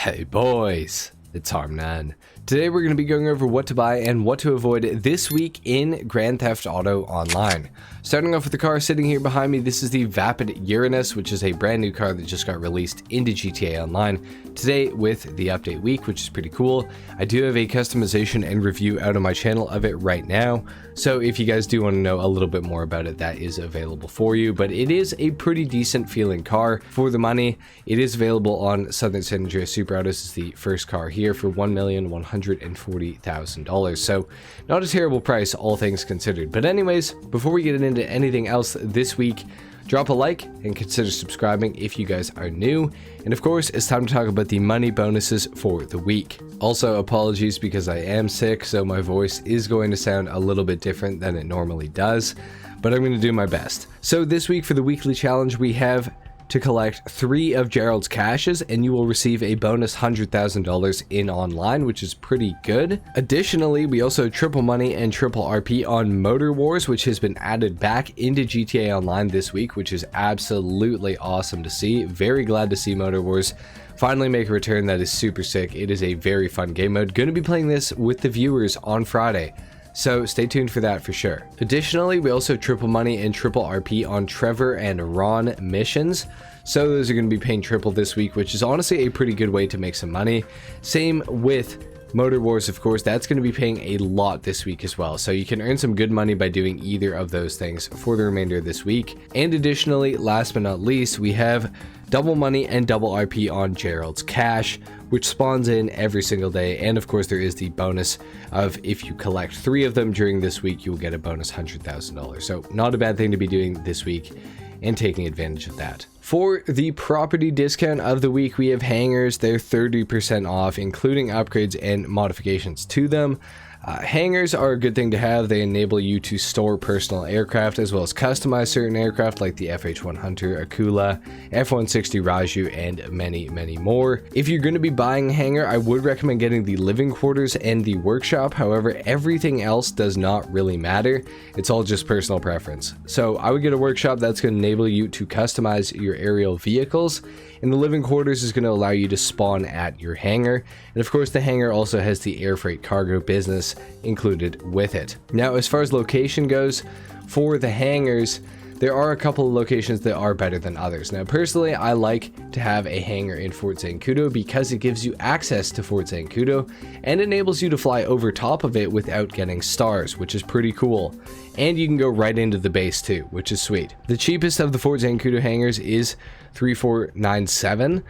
Hey boys, it's HarmNone. Today we're going to be going over what to buy and what to avoid this week in Grand Theft Auto Online. Starting off with the car sitting here behind me, this is the Vapid Uranus, which is a brand new car that just got released into GTA Online today with the update week, which is pretty cool. I do have a customization and review out on my channel of it right now, so if you guys do want to know a little bit more about it, that is available for you. But it is a pretty decent feeling car for the money. It is available on Southern San Andreas Super Autos. Is the first car here for $1,140,000, so not a terrible price, all things considered. But anyways, before we get into anything else this week, drop a like and consider subscribing if you guys are new. And of course, it's time to talk about the money bonuses for the week. Also, apologies because I am sick, so my voice is going to sound a little bit different than it normally does, but I'm going to do my best. So this week for the weekly challenge, we have to collect 3 of Gerald's caches and you will receive a bonus $100,000 in online, which is pretty good. Additionally, we also triple money and triple RP on Motor Wars, which has been added back into GTA Online this week, which is absolutely awesome to see. Very glad to see Motor Wars finally make a return. That is super sick. It is a very fun game mode. Going to be playing this with the viewers on Friday, so stay tuned for that for sure. Additionally, we also triple money and triple RP on Trevor and Ron missions. So those are going to be paying triple this week, which is honestly a pretty good way to make some money. Same with Motor Wars, of course, that's going to be paying a lot this week as well. So you can earn some good money by doing either of those things for the remainder of this week. And additionally, last but not least, we have double money and double RP on Gerald's cash, which spawns in every single day. And of course, there is the bonus of if you collect 3 of them during this week, you will get a bonus $100,000. So not a bad thing to be doing this week and taking advantage of that. For the property discount of the week, we have hangars. They're 30% off, including upgrades and modifications to them. Hangars are a good thing to have. They enable you to store personal aircraft as well as customize certain aircraft like the FH-1 Hunter, Akula, F-160 Raju, and many, many more. If you're going to be buying a hangar, I would recommend getting the living quarters and the workshop. However, everything else does not really matter. It's all just personal preference. So I would get a workshop that's going to enable you to customize your aerial vehicles, and the living quarters is going to allow you to spawn at your hangar. And of course, the hangar also has the air freight cargo business included with it. Now, as far as location goes, for the hangars, there are a couple of locations that are better than others. Now, personally, I like to have a hangar in Fort Zancudo because it gives you access to Fort Zancudo and enables you to fly over top of it without getting stars, which is pretty cool. And you can go right into the base too, which is sweet. The cheapest of the Fort Zancudo hangars is $3,497.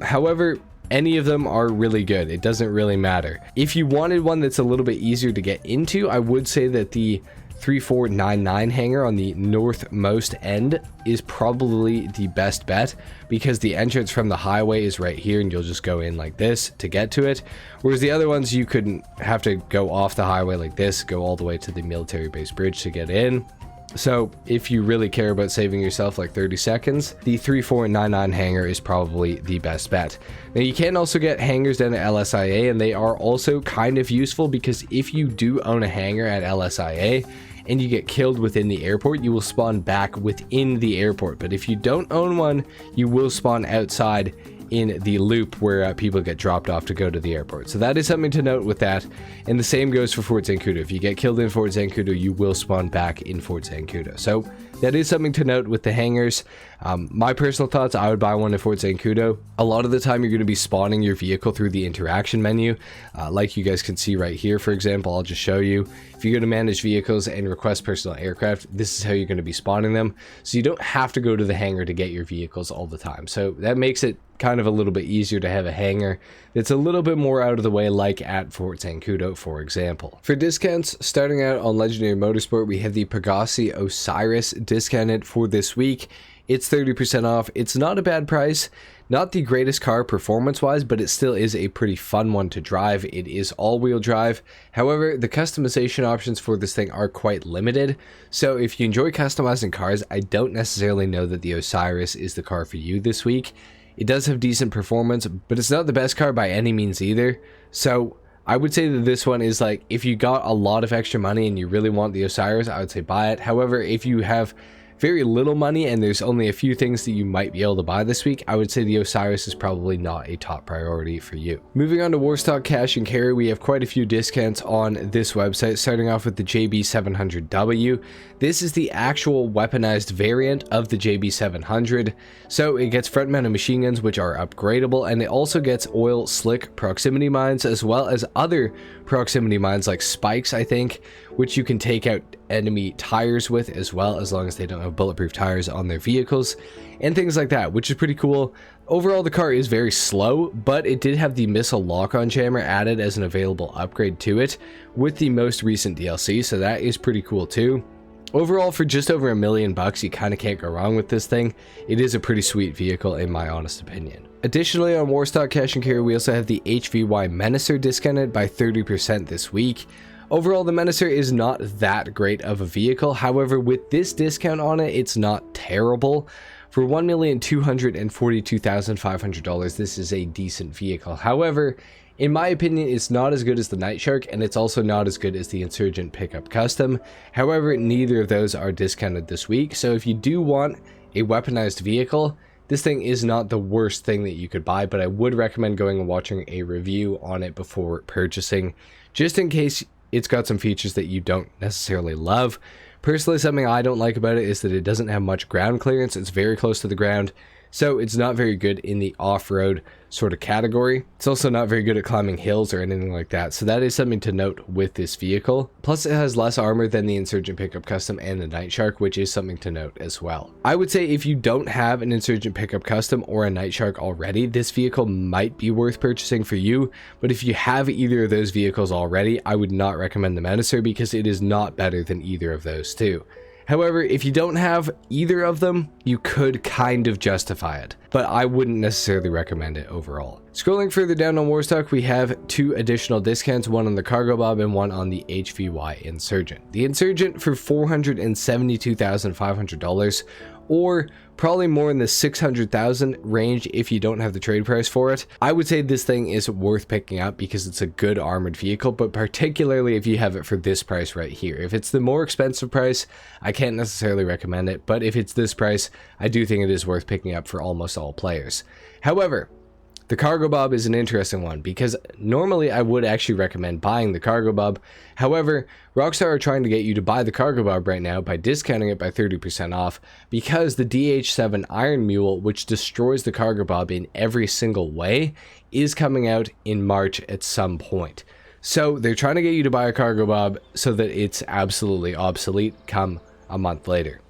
However, any of them are really good. It doesn't really matter. If you wanted one that's a little bit easier to get into, I would say that the 3499 hangar on the northmost end is probably the best bet, because the entrance from the highway is right here and you'll just go in like this to get to it, whereas the other ones you couldn't have to go off the highway like this, go all the way to the military base bridge to get in. So if you really care about saving yourself like 30 seconds, the 3499 hangar is probably the best bet. Now, you can also get hangars down at LSIA, and they are also kind of useful because if you do own a hangar at LSIA and you get killed within the airport, you will spawn back within the airport. But if you don't own one, you will spawn outside in the loop where people get dropped off to go to the airport. So that is something to note with that. And the same goes for Fort Zancudo. If you get killed in Fort Zancudo, you will spawn back in Fort Zancudo. So that is something to note with the hangars. My personal thoughts, I would buy one in Fort Zancudo. A lot of the time you're going to be spawning your vehicle through the interaction menu. Like you guys can see right here, for example, I'll just show you. If you go to manage vehicles and request personal aircraft, this is how you're going to be spawning them. So you don't have to go to the hangar to get your vehicles all the time. So that makes it kind of a little bit easier to have a hangar that's a little bit more out of the way, like at Fort Zancudo, for example. For discounts, starting out on Legendary Motorsport, we have the Pegasi Osiris discounted for this week. It's 30% off. It's not a bad price. Not the greatest car performance-wise, but it still is a pretty fun one to drive. It is all-wheel drive. However, the customization options for this thing are quite limited. So if you enjoy customizing cars, I don't necessarily know that the Osiris is the car for you this week. It does have decent performance, but it's not the best car by any means either. So I would say that this one is like, if you got a lot of extra money and you really want the Osiris, I would say buy it. However, if you have very little money and there's only a few things that you might be able to buy this week, I would say the Osiris is probably not a top priority for you. Moving on to Warstock Cash and Carry, we have quite a few discounts on this website, starting off with the JB700W. This is the actual weaponized variant of the JB700. So it gets front mounted machine guns, which are upgradable, and it also gets oil slick proximity mines, as well as other proximity mines like spikes, I think, which you can take out enemy tires with as well, as long as they don't have bulletproof tires on their vehicles and things like that, which is pretty cool. Overall, the car is very slow, but it did have the missile lock-on jammer added as an available upgrade to it with the most recent DLC, so that is pretty cool too. Overall, for just over $1 million, you kind of can't go wrong with this thing. It is a pretty sweet vehicle in my honest opinion. Additionally, on Warstock Cash and Carry, we also have the HVY Menacer discounted by 30% this week. Overall, the Menacer is not that great of a vehicle. However, with this discount on it, it's not terrible. For $1,242,500, this is a decent vehicle. However, in my opinion, it's not as good as the Night Shark, and it's also not as good as the Insurgent Pickup Custom. However, neither of those are discounted this week, so if you do want a weaponized vehicle, this thing is not the worst thing that you could buy, but I would recommend going and watching a review on it before purchasing, just in case it's got some features that you don't necessarily love. Personally, something I don't like about it is that it doesn't have much ground clearance. It's very close to the ground, so it's not very good in the off-road sort of category. It's also not very good at climbing hills or anything like that, so that is something to note with this vehicle. Plus, it has less armor than the Insurgent Pickup Custom and the Night Shark, which is something to note as well. I would say if you don't have an Insurgent Pickup Custom or a Night Shark already, this vehicle might be worth purchasing for you, but if you have either of those vehicles already, I would not recommend the Menacer because it is not better than either of those two. However, if you don't have either of them, you could kind of justify it, but I wouldn't necessarily recommend it overall. Scrolling further down on Warstock, we have two additional discounts, one on the Cargo Bob and one on the HVY Insurgent. The Insurgent for $472,500, or probably more in the 600,000 range if you don't have the trade price for it. I would say this thing is worth picking up because it's a good armored vehicle, but particularly if you have it for this price right here. If it's the more expensive price, I can't necessarily recommend it, but if it's this price, I do think it is worth picking up for almost all players. However, the Cargo Bob is an interesting one because normally I would actually recommend buying the Cargo Bob. However, Rockstar are trying to get you to buy the Cargo Bob right now by discounting it by 30% off because the DH7 Iron Mule, which destroys the Cargo Bob in every single way, is coming out in March at some point. So they're trying to get you to buy a Cargo Bob so that it's absolutely obsolete come a month later.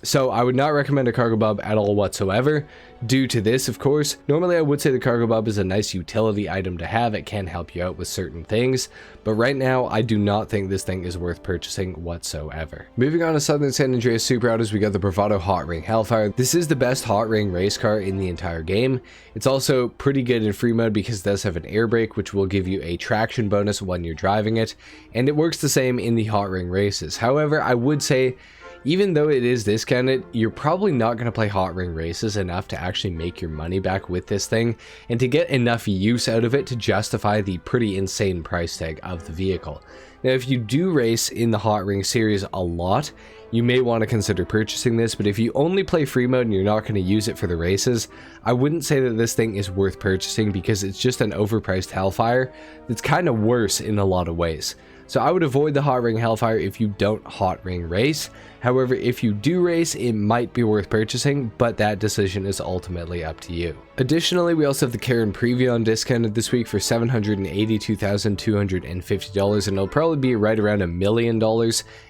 So I would not recommend a Cargo Bob at all whatsoever due to this, of course. Normally I would say the Cargo Bob is a nice utility item to have. It can help you out with certain things, but right now I do not think this thing is worth purchasing whatsoever. Moving on to Southern San Andreas Super Autos, we got the Bravado Hot Ring Hellfire. This is the best hot ring race car in the entire game. It's also pretty good in free mode because it does have an air brake, which will give you a traction bonus when you're driving it, and it works the same in the hot ring races. However, I would say even though it is discounted, you're probably not going to play hot ring races enough to actually make your money back with this thing and to get enough use out of it to justify the pretty insane price tag of the vehicle. Now, if you do race in the hot ring series a lot, you may want to consider purchasing this, but if you only play free mode and you're not going to use it for the races, I wouldn't say that this thing is worth purchasing because it's just an overpriced Hellfire that's kind of worse in a lot of ways. So I would avoid the hot ring Hellfire if you don't hot ring race. However, if you do race, it might be worth purchasing, but that decision is ultimately up to you. Additionally, we also have the Karen Previon discounted this week for $782,250, and it'll probably be right around $1 million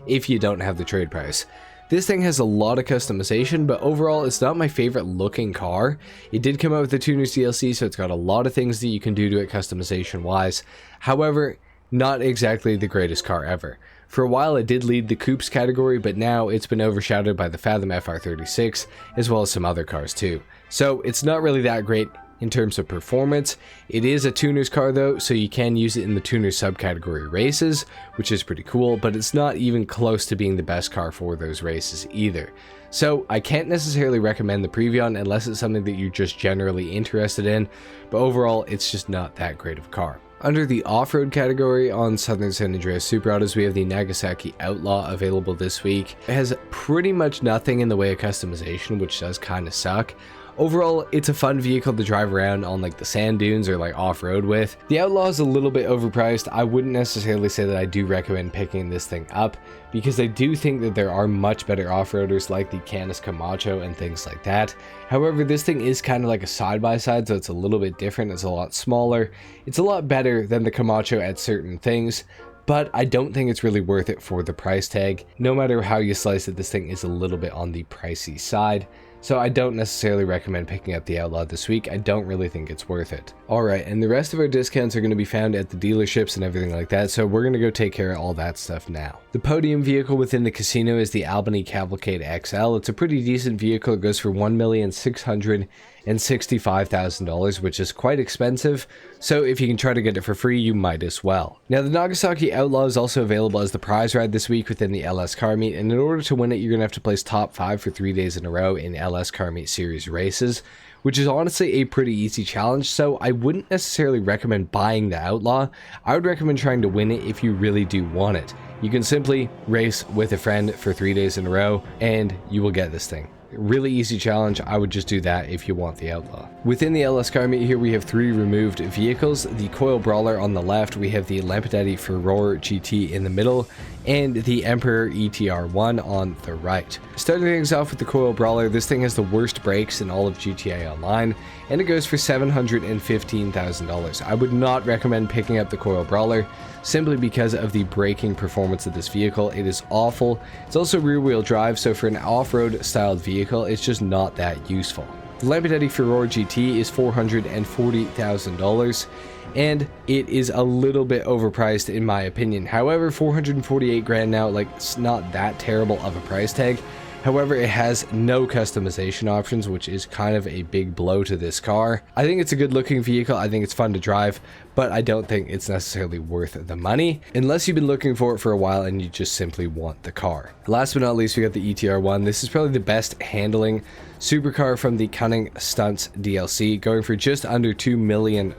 if you don't have the trade price. This thing has a lot of customization, but overall it's not my favorite looking car. It did come out with the Tuners DLC, so it's got a lot of things that you can do to it customization wise. However, not exactly the greatest car ever. For a while it did lead the coupes category, but now it's been overshadowed by the Fathom FR36 as well as some other cars too. So it's not really that great in terms of performance. It is a tuner's car though, so you can use it in the tuner subcategory races, which is pretty cool, but it's not even close to being the best car for those races either. So I can't necessarily recommend the Previon unless it's something that you're just generally interested in, but overall it's just not that great of a car. Under the off-road category on Southern San Andreas Super Autos, we have the Nagasaki Outlaw available this week. It has pretty much nothing in the way of customization, which does kind of suck. Overall, it's a fun vehicle to drive around on like the sand dunes or like off-road with. The Outlaw is a little bit overpriced. I wouldn't necessarily say that I do recommend picking this thing up, because I do think that there are much better off-roaders like the Canis Camacho and things like that. However, this thing is kind of like a side-by-side, so it's a little bit different. It's a lot smaller. It's a lot better than the Camacho at certain things, but I don't think it's really worth it for the price tag. No matter how you slice it, this thing is a little bit on the pricey side. So I don't necessarily recommend picking up the Outlaw this week. I don't really think it's worth it. Alright, and the rest of our discounts are going to be found at the dealerships and everything like that, so we're going to go take care of all that stuff now. The podium vehicle within the casino is the Albany Cavalcade XL. It's a pretty decent vehicle. It goes for $1,665,000, which is quite expensive, so if you can try to get it for free, you might as well. Now, the Nagasaki Outlaw is also available as the prize ride this week within the LS Car Meet, and in order to win it, you're going to have to place top 5 for 3 days in a row in LS Car Meet Series races, which is honestly a pretty easy challenge, so I wouldn't necessarily recommend buying the Outlaw. I would recommend trying to win it if you really do want it. You can simply race with a friend for 3 days in a row, and you will get this thing. Really easy challenge. I would just do that if you want the Outlaw. Within the LS Car Meet here, we have 3 removed vehicles. The Coil Brawler on the left, we have the Lampadati Furore GT in the middle, and the Emperor ETR1 on the right. Starting things off with the Coil Brawler, this thing has the worst brakes in all of GTA Online, and it goes for $715,000. I would not recommend picking up the Coil Brawler simply because of the braking performance of this vehicle. It is awful. It's also rear-wheel drive, so for an off-road styled vehicle, it's just not that useful. The Lampadati Furore GT is $440,000, and it is a little bit overpriced in my opinion. However, 448 grand now, like, it's not that terrible of a price tag. However, it has no customization options, which is kind of a big blow to this car. I think it's a good looking vehicle. I think it's fun to drive, but I don't think it's necessarily worth the money unless you've been looking for it for a while and you just simply want the car. Last but not least, we got the ETR1. This is probably the best handling supercar from the Cunning Stunts DLC, going for just under $2 million.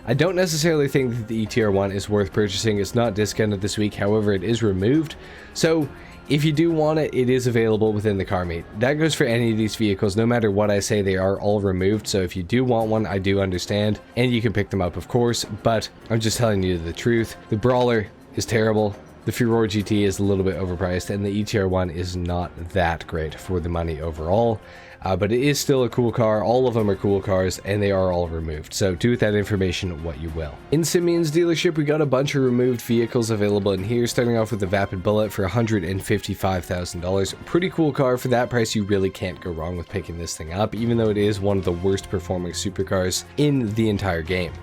I don't necessarily think that the ETR1 is worth purchasing. It's not discounted this week, however, it is removed. So if you do want it, it is available within the car meet. That goes for any of these vehicles. No matter what I say, they are all removed. So if you do want one, I do understand. And you can pick them up, of course. But I'm just telling you the truth. The Brawler is terrible. The Furore GT is a little bit overpriced. And the ETR1 is not that great for the money overall. But it is still a cool car. All of them are cool cars, and they are all removed. So do with that information what you will. In Simeon's dealership, we got a bunch of removed vehicles available in here, starting off with the Vapid Bullet for $155,000. Pretty cool car. For that price, you really can't go wrong with picking this thing up, even though it is one of the worst performing supercars in the entire game.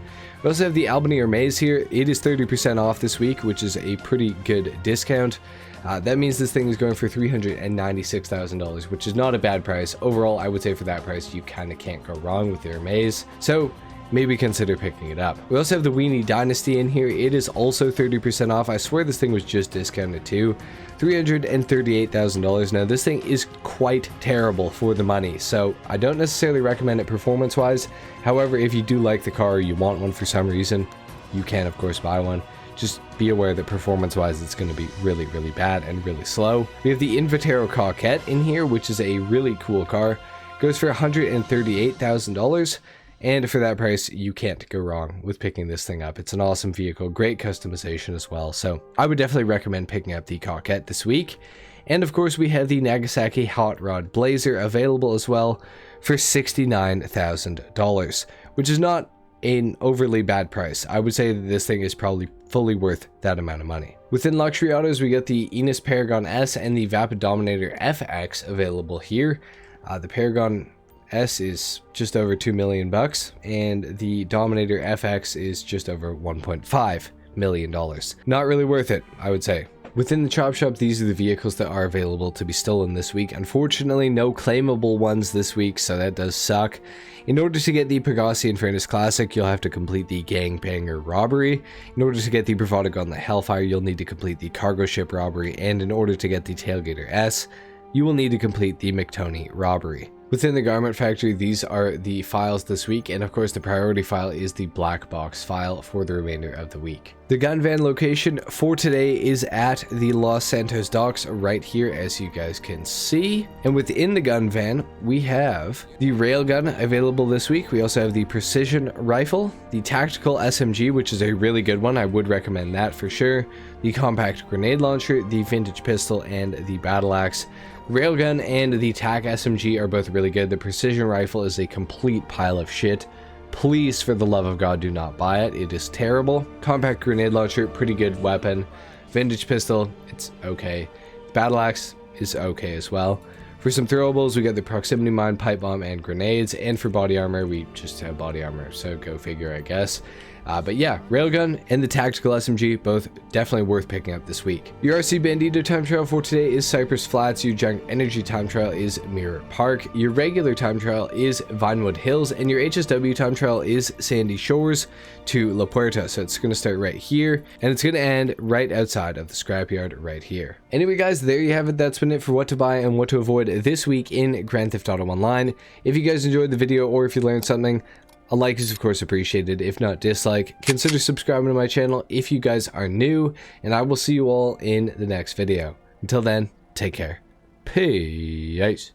We also have the Albany Hermes here. It is 30% off this week, which is a pretty good discount. That means this thing is going for $396,000, which is not a bad price. Overall, I would say for that price, you kind of can't go wrong with the Hermes. So maybe consider picking it up. We also have the Weenie Dynasty in here. It is also 30% off. I swear this thing was just discounted too. $338,000. Now, this thing is quite terrible for the money, so I don't necessarily recommend it performance-wise. However, if you do like the car or you want one for some reason, you can, of course, buy one. Just be aware that performance-wise, it's going to be really, really bad and really slow. We have the Invitero Coquette in here, which is a really cool car. Goes for $138,000. And for that price, you can't go wrong with picking this thing up. It's an awesome vehicle, great customization as well. So I would definitely recommend picking up the Coquette this week. And of course, we have the Nagasaki Hot Rod Blazer available as well for $69,000, which is not an overly bad price. I would say that this thing is probably fully worth that amount of money. Within luxury autos, we got the Enos Paragon S and the Vapid Dominator FX available here. The Paragon S is just over $2 million bucks, and the Dominator FX is just over $1.5 million. Not really worth it, I would say. Within the chop shop, these are the vehicles that are available to be stolen this week. Unfortunately, no claimable ones this week, so that does suck. In order to get the Pegasi Infernus Classic, you'll have to complete the Gangbanger Robbery. In order to get the Bravado Gun the Hellfire, you'll need to complete the Cargo Ship Robbery. And in order to get the Tailgater S, you will need to complete the McToney Robbery. Within the Garment Factory, these are the files this week, and of course the priority file is the black box file for the remainder of the week. The gun van location for today is at the Los Santos docks right here, as you guys can see. And within the gun van, we have the railgun available this week. We also have the precision rifle, the tactical SMG, which is a really good one. I would recommend that for sure. The compact grenade launcher, the vintage pistol, and the battle axe. Railgun and the TAC SMG are both really good. The precision rifle is a complete pile of shit. Please, for the love of God, do not buy it. It is terrible. Compact grenade launcher, pretty good weapon. Vintage pistol, it's okay. Battle axe is okay as well. For some throwables, we got the proximity mine, pipe bomb, and grenades. And for body armor, we just have body armor, so go figure, I guess. But yeah, railgun and the tactical SMG, both definitely worth picking up this week. Your RC Bandito time trial for today is Cypress Flats. Your Junk Energy time trial is Mirror Park. Your regular time trial is Vinewood Hills, and your HSW time trial is Sandy Shores to La Puerta. So it's going to start right here, and it's going to end right outside of the scrapyard right here. Anyway, guys, there you have it. That's been it for what to buy and what to avoid this week in Grand Theft Auto Online. If you guys enjoyed the video or if you learned something, a like is of course appreciated. If not, dislike. Consider subscribing to my channel if you guys are new, and I will see you all in the next video. Until then, take care. Peace.